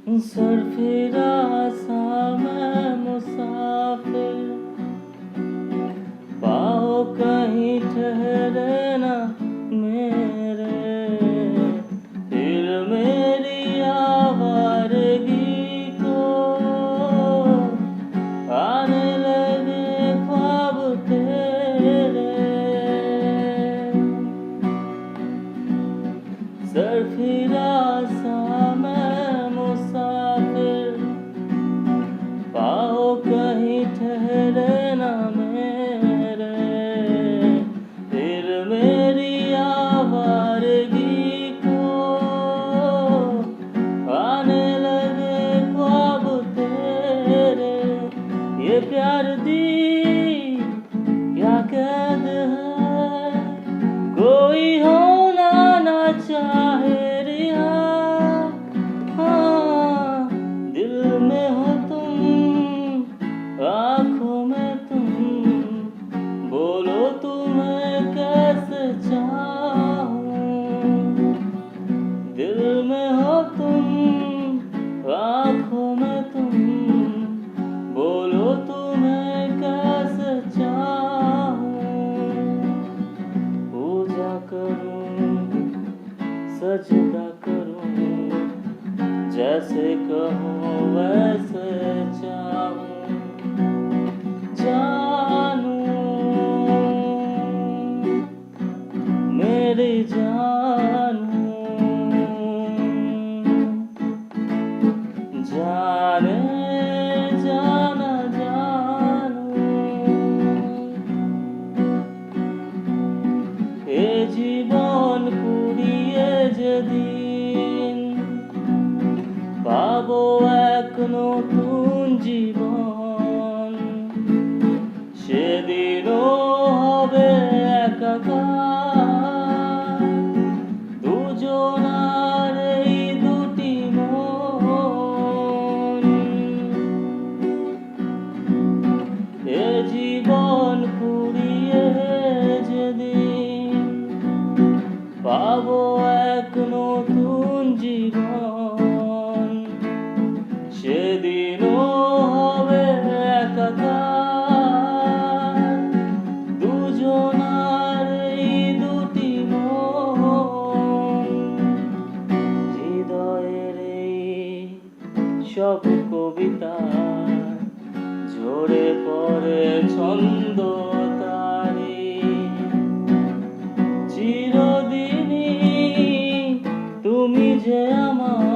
सरफिरा सा मैं मुसाफिर, पाओ कहीं ठहरे ना मेरे, फिर मेरी आवारगी को आने लगे ख्वाब तेरे। सरफिरा सा मैं मुसाफिर, पाओ कहीं ठहरे ना मेरे, फिर मेरी आवारगी को आने लगे ख्वाब तेरे। ये प्यार दी क्या कैद है, कोई होना ना चाहे रिहा। हाँ, दिल में हो तुम, आँखों में तुम, बोलो तुम्हें कैसे चाहूं। दिल में हो तुम, आँखों में तुम, बोलो तुम्हें कैसे चाहूं। पूजा करूं, सजदा करूं, जैसे कहो वैसे चाहूं। जानू मेरी जानू, जाने जाना जानू। এ জীবন কুড়িয়ে যেদিন পাবো এক নতুন জীবন, সেদিনও হবে একাকার দুজনার এই দুটি মন। এ জীবন কুড়িয়ে যেদিন পাবো এক নতুন জীবন, সেদিনও হবে একাকার দুজনার এই দুটি মন। হৃদয়ের এই সব কবিতা ঝরে পড়ে ছন্দ তারি, চিরদিনই তুমি যে আমার